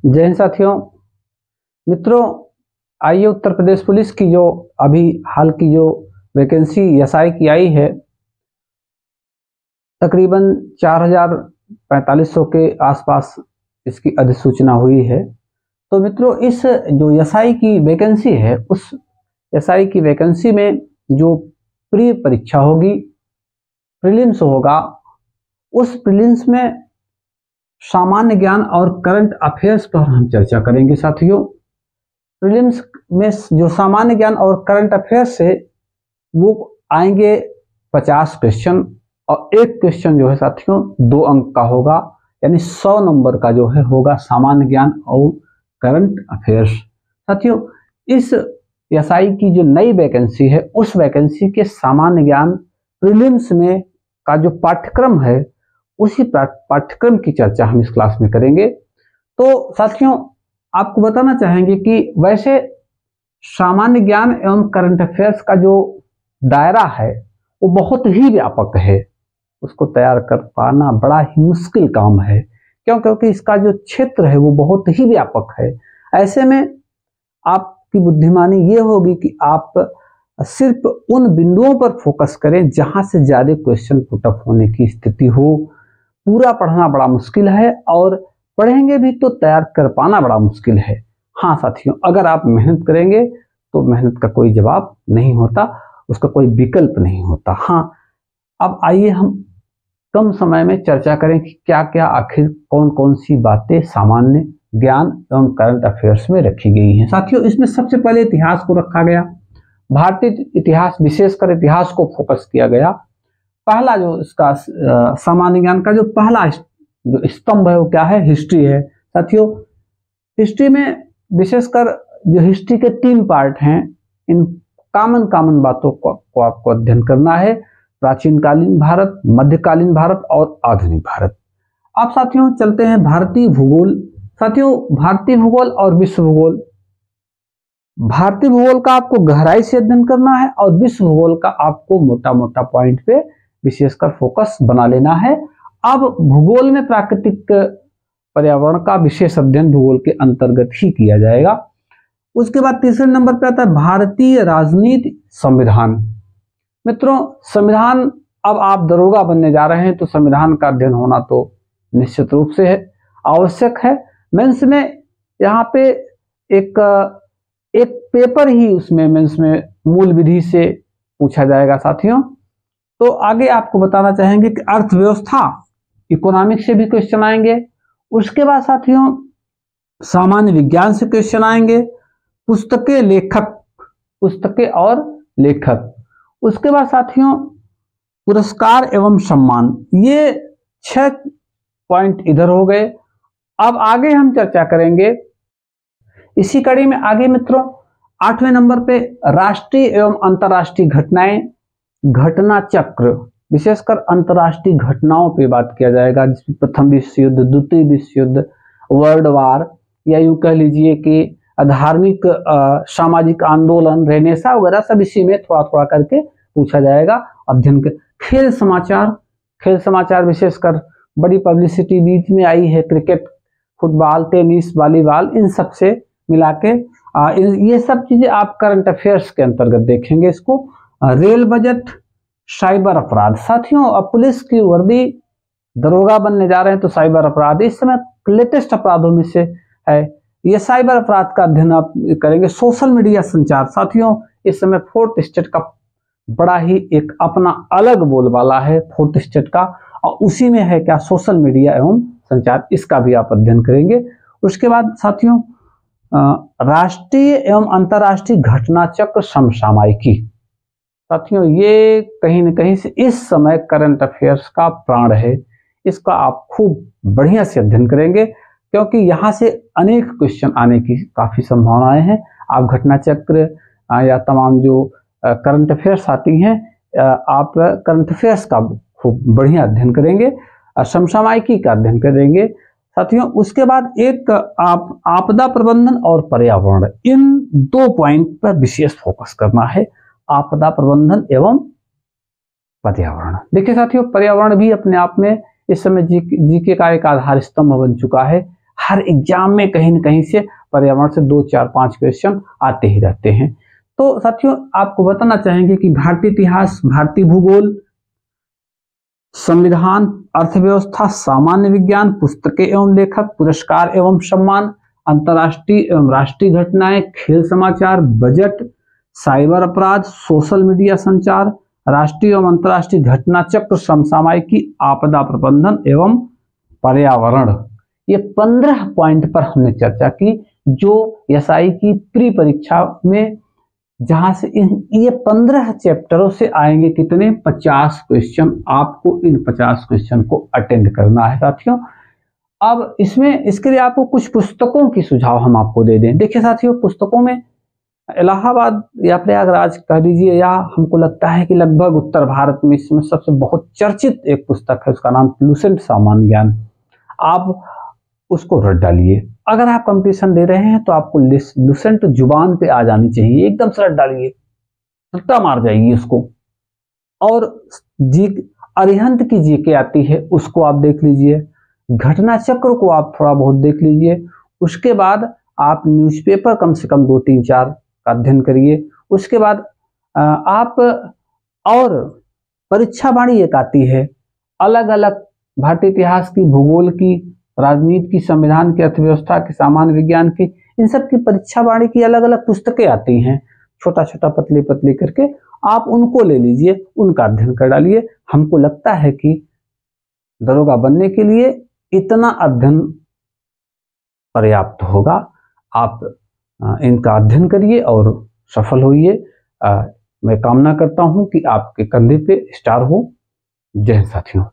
जय हिंद साथियों। मित्रों, आइए उत्तर प्रदेश पुलिस की जो अभी हाल की जो वैकेंसी एसआई की आई है, तकरीबन 4,4500 के आसपास इसकी अधिसूचना हुई है। तो मित्रों, इस जो एसआई की वैकेंसी है, उस एसआई की वैकेंसी में जो प्री परीक्षा होगी, प्रीलिम्स होगा, उस प्रीलिम्स में सामान्य ज्ञान और करंट अफेयर्स पर हम चर्चा करेंगे साथियों। प्रीलिम्स में जो सामान्य ज्ञान और करंट अफेयर्स है वो आएंगे 50 क्वेश्चन, और एक क्वेश्चन जो है साथियों 2 अंक का होगा, यानी 100 नंबर का जो है होगा सामान्य ज्ञान और करंट अफेयर्स। साथियों, इस एसआई की जो नई वैकेंसी है, उस वैकेंसी के सामान्य ज्ञान प्रीलिम्स में का जो पाठ्यक्रम है, उसी पाठ्यक्रम की चर्चा हम इस क्लास में करेंगे। तो साथियों, आपको बताना चाहेंगे कि वैसे सामान्य ज्ञान एवं करंट अफेयर्स का जो दायरा है वो बहुत ही व्यापक है। उसको तैयार कर पाना बड़ा ही मुश्किल काम है। क्योंकि इसका जो क्षेत्र है वो बहुत ही व्यापक है। ऐसे में आपकी बुद्धिमानी ये होगी कि आप सिर्फ उन बिंदुओं पर फोकस करें जहां से ज्यादा क्वेश्चन पुटअप होने की स्थिति हो। पूरा पढ़ना बड़ा मुश्किल है, और पढ़ेंगे भी तो तैयार कर पाना बड़ा मुश्किल है। हाँ साथियों, अगर आप मेहनत करेंगे तो मेहनत का कोई जवाब नहीं होता, उसका कोई विकल्प नहीं होता। हाँ, अब आइए हम कम समय में चर्चा करें कि क्या क्या आखिर कौन कौन सी बातें सामान्य ज्ञान एवं करंट अफेयर्स में रखी गई हैं। साथियों, इसमें सबसे पहले इतिहास को रखा गया। भारतीय इतिहास, विशेषकर इतिहास को फोकस किया गया। पहला जो इसका सामान्य ज्ञान का जो पहला जो स्तंभ है वो क्या है? हिस्ट्री है। साथियों, हिस्ट्री में विशेषकर जो हिस्ट्री के 3 पार्ट हैं, इन कॉमन बातों को आपको अध्ययन करना है। प्राचीन कालीन भारत, मध्यकालीन भारत और आधुनिक भारत। अब साथियों चलते हैं भारतीय भूगोल। साथियों, भारतीय भूगोल और विश्व भूगोल। भारतीय भूगोल का आपको गहराई से अध्ययन करना है, और विश्व भूगोल का आपको मोटा मोटा पॉइंट पे विशेषकर फोकस बना लेना है। अब भूगोल में प्राकृतिक पर्यावरण का विशेष अध्ययन भूगोल के अंतर्गत ही किया जाएगा। उसके बाद तीसरे नंबर पे आता है भारतीय राजनीति, संविधान। मित्रों, संविधान, अब आप दरोगा बनने जा रहे हैं तो संविधान का अध्ययन होना तो निश्चित रूप से है, आवश्यक है। मेंस में यहाँ पे एक पेपर ही उसमें मेंस में मूल विधि से पूछा जाएगा साथियों। तो आगे आपको बताना चाहेंगे कि अर्थव्यवस्था, इकोनॉमिक्स से भी क्वेश्चन आएंगे। उसके बाद साथियों सामान्य विज्ञान से क्वेश्चन आएंगे। पुस्तकें और लेखक। उसके बाद साथियों पुरस्कार एवं सम्मान। ये 6 पॉइंट इधर हो गए। अब आगे हम चर्चा करेंगे इसी कड़ी में। आगे मित्रों 8वें नंबर पे राष्ट्रीय एवं अंतर्राष्ट्रीय घटनाएं, घटना चक्र। विशेषकर अंतर्राष्ट्रीय घटनाओं पे बात किया जाएगा, जिसमें प्रथम विश्व युद्ध, द्वितीय विश्व युद्ध, वर्ल्ड वार, या यूं कह लीजिए कि धार्मिक सामाजिक आंदोलन, रेनेसा वगैरह सब इसी में थोड़ा थोड़ा करके पूछा जाएगा अध्ययन के। खेल समाचार विशेषकर बड़ी पब्लिसिटी बीच में आई है। क्रिकेट, फुटबॉल, टेनिस, वॉलीबॉल, इन सब से मिला के ये सब चीजें आप करंट अफेयर्स के अंतर्गत देखेंगे इसको। रेल बजट, साइबर अपराध। साथियों, अब पुलिस की वर्दी, दरोगा बनने जा रहे हैं तो साइबर अपराध इस समय लेटेस्ट अपराधों में से है। ये साइबर अपराध का अध्ययन आप करेंगे। सोशल मीडिया संचार। साथियों, इस समय 4th स्टेट का बड़ा ही एक अपना अलग बोलबाला है 4th स्टेट का, और उसी में है क्या? सोशल मीडिया एवं संचार। इसका भी आप अध्ययन करेंगे। उसके बाद साथियों राष्ट्रीय एवं अंतर्राष्ट्रीय घटना चक्र, समसामयिकी। साथियों, ये कहीं न कहीं से इस समय करंट अफेयर्स का प्राण है। इसका आप खूब बढ़िया से अध्ययन करेंगे, क्योंकि यहाँ से अनेक क्वेश्चन आने की काफी संभावनाएं हैं। आप घटना चक्र या तमाम जो करंट अफेयर्स आती हैं, आप करंट अफेयर्स का खूब बढ़िया अध्ययन करेंगे, समसामयिकी का अध्ययन करेंगे साथियों। उसके बाद एक आप आपदा प्रबंधन और पर्यावरण, इन 2 पॉइंट पर विशेष फोकस करना है। आपदा प्रबंधन एवं पर्यावरण। देखिए साथियों, पर्यावरण भी अपने आप में इस समय जीके का एक आधार स्तंभ बन चुका है। हर एग्जाम में कहीं न कहीं से पर्यावरण से 2, 4, 5 क्वेश्चन आते ही रहते हैं। तो साथियों आपको बताना चाहेंगे कि भारतीय इतिहास, भारतीय भूगोल, संविधान, अर्थव्यवस्था, सामान्य विज्ञान, पुस्तकें एवं लेखक, पुरस्कार एवं सम्मान, अंतर्राष्ट्रीय एवं राष्ट्रीय घटनाएं, खेल समाचार, बजट, साइबर अपराध, सोशल मीडिया संचार, राष्ट्रीय एवं अंतर्राष्ट्रीय घटना चक्र, समसामयिकी, आपदा प्रबंधन एवं पर्यावरण, ये 15 पॉइंट पर हमने चर्चा की जो एसआई की प्री परीक्षा में, जहां से ये 15 चैप्टरों से आएंगे कितने 50 क्वेश्चन। आपको इन 50 क्वेश्चन को अटेंड करना है साथियों। अब इसमें इसके लिए आपको कुछ पुस्तकों की सुझाव हम आपको दे दें। देखिए साथियों, पुस्तकों में इलाहाबाद या प्रयागराज कह लीजिए, या हमको लगता है कि लगभग उत्तर भारत में इसमें सबसे बहुत चर्चित एक पुस्तक है, उसका नाम लुसेंट सामान्य ज्ञान। आप उसको रट डालिए। अगर आप कंपटीशन दे रहे हैं तो आपको लुसेंट जुबान पे आ जानी चाहिए, एकदम से रट डालिए, रट्टा मार जाएगी उसको। और जी अरिहंत की जीके आती है, उसको आप देख लीजिए। घटना चक्र को आप थोड़ा बहुत देख लीजिए। उसके बाद आप न्यूज़पेपर कम से कम 2, 3, 4 का अध्ययन करिए। उसके बाद आप और परीक्षा वाणी एक आती है, अलग अलग भारतीय इतिहास की, भूगोल की, राजनीति की, संविधान की, अर्थव्यवस्था की, सामान्य विज्ञान की, इन सब की परीक्षा वाणी की अलग अलग पुस्तकें आती हैं, छोटा छोटा पतली पतली करके। आप उनको ले लीजिए, उनका अध्ययन कर डालिए। हमको लगता है कि दरोगा बनने के लिए इतना अध्ययन पर्याप्त होगा। आप इनका अध्ययन करिए और सफल होइए। मैं कामना करता हूं कि आपके कंधे पे स्टार हो। जय हिंद साथियों।